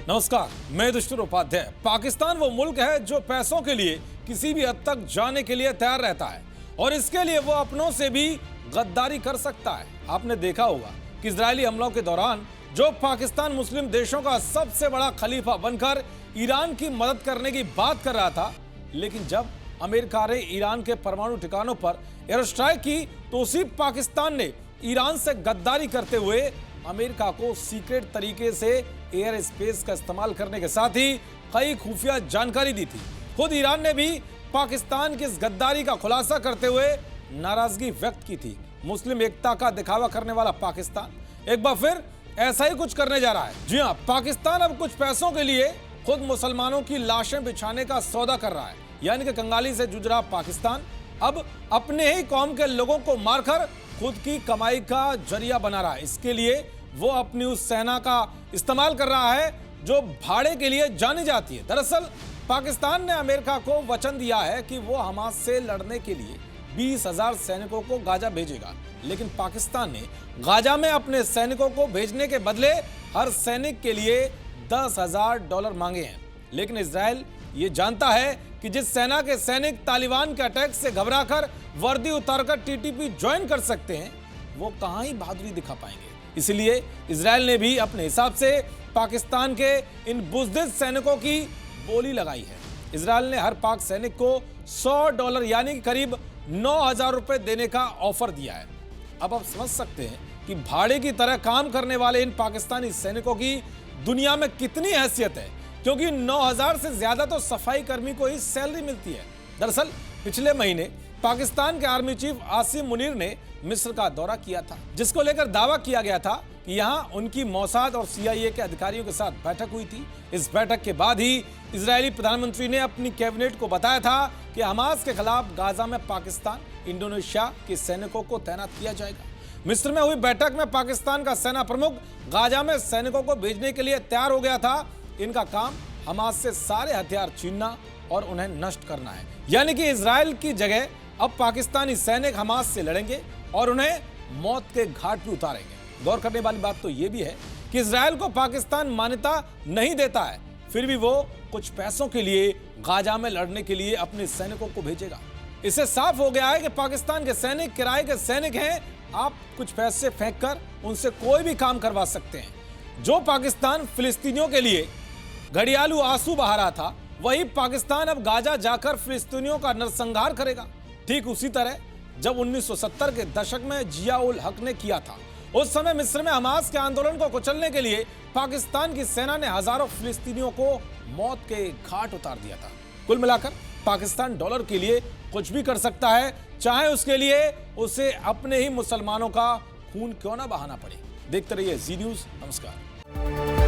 नमस्कार, मैं दुष्टुर उपाध्याय। पाकिस्तान वो मुल्क है जो पैसों के लिए किसी भी हद तक जाने के लिए तैयार रहता है और इसके लिए वो अपनों से भी गद्दारी कर सकता है। आपने देखा होगा कि इजरायली हमलों के दौरान जो पाकिस्तान मुस्लिम देशों का सबसे बड़ा खलीफा बनकर ईरान की मदद करने की बात कर रहा था, लेकिन जब अमेरिका ने ईरान के परमाणु ठिकानों पर एयर स्ट्राइक की तो उसी पाकिस्तान ने ईरान से गद्दारी करते हुए अमेरिका को सीक्रेट तरीके से एयर स्पेस का इस्तेमाल करने के साथ ही कई खुफिया जानकारी दी थी। खुद ईरान ने भी पाकिस्तान की इस गद्दारी का खुलासा करते हुए नाराजगी व्यक्त की थी। मुस्लिम एकता का दिखावा करने वाला पाकिस्तान एक बार फिर ऐसा ही कुछ करने जा रहा है। जी हां, पाकिस्तान अब कुछ पैसों के लिए खुद मुसलमानों की लाशें बिछाने का सौदा कर रहा है। यानी कि कंगाली से जूझ रहा पाकिस्तान अब अपने ही कौम के लोगों को मारकर खुद की कमाई का जरिया बना रहा है। इसके लिए वो अपनी उस सेना का इस्तेमाल कर रहा है जो भाड़े के लिए जानी जाती है। दरअसल पाकिस्तान ने अमेरिका को वचन दिया है कि वो हमास से लड़ने के लिए 20,000 सैनिकों को गाजा भेजेगा, लेकिन पाकिस्तान ने गाजा में अपने सैनिकों को भेजने के बदले हर सैनिक के लिए $10,000 मांगे हैं। लेकिन इजराइल ये जानता है कि जिस सेना के सैनिक तालिबान के अटैक से घबराकर वर्दी उतारकर टीटीपी ज्वाइन कर सकते हैं, वो कहां ही बहादुरी दिखा पाएंगे। इसलिए इजराइल ने भी अपने हिसाब से पाकिस्तान के इन बुज़दिल सैनिकों की बोली लगाई है। इजराइल ने हर पाक सैनिक को $100 यानी करीब 9,000 रुपए देने का ऑफर दिया है। अब आप समझ सकते हैं कि भाड़े की तरह काम करने वाले इन पाकिस्तानी सैनिकों की दुनिया में कितनी हैसियत है, क्योंकि 9,000 से ज्यादा तो सफाई कर्मी को ही सैलरी मिलती है। दरअसल पिछले महीने पाकिस्तान के आर्मी चीफ आसिम मुनीर ने मिस्र का दौरा किया था, जिसको लेकर दावा किया गया था कि यहां उनकी मोसाद और CIA के अधिकारियों के साथ बैठक हुई थी। इस बैठक के बाद ही इजरायली प्रधानमंत्री ने अपनी कैबिनेट को बताया था कि हमास के खिलाफ गाजा में पाकिस्तान, इंडोनेशिया के सैनिकों को तैनात किया जाएगा। मिस्र में हुई बैठक में पाकिस्तान का सेना प्रमुख गाजा में सैनिकों को भेजने के लिए तैयार हो गया था। इनका काम हमास से सारे हथियार छीनना और उन्हें नष्ट करना है। यानी कि इजराइल की जगह अब पाकिस्तानी सैनिक हमास से लड़ेंगे और उन्हें मौत के घाट पे उतारेंगे। गौर करने वाली बात तो यह भी है कि इजराइल को पाकिस्तान मान्यता नहीं देता है, फिर भी वो कुछ पैसों के लिए गाजा में लड़ने के लिए अपने सैनिकों को भेजेगा। इससे साफ हो गया है कि पाकिस्तान के सैनिक किराए के सैनिक हैं। आप कुछ पैसे फेंक कर उनसे कोई भी काम करवा सकते हैं। जो पाकिस्तान फिलिस्तीनियों के लिए घड़ियालू आंसू बहा रहा था, वही पाकिस्तान अब गाजा जाकर फिलिस्तीनियों का नरसंहार करेगा। ठीक उसी तरह जब 1970 के दशक में जिया उल हक ने किया था। उस समय मिस्र में हमास के आंदोलन को कुचलने के लिए पाकिस्तान की सेना ने हजारों फिलिस्तीनियों को मौत के घाट उतार दिया था। कुल मिलाकर पाकिस्तान डॉलर के लिए कुछ भी कर सकता है, चाहे उसके लिए उसे अपने ही मुसलमानों का खून क्यों ना बहाना पड़े। देखते रहिए जी न्यूज़। नमस्कार।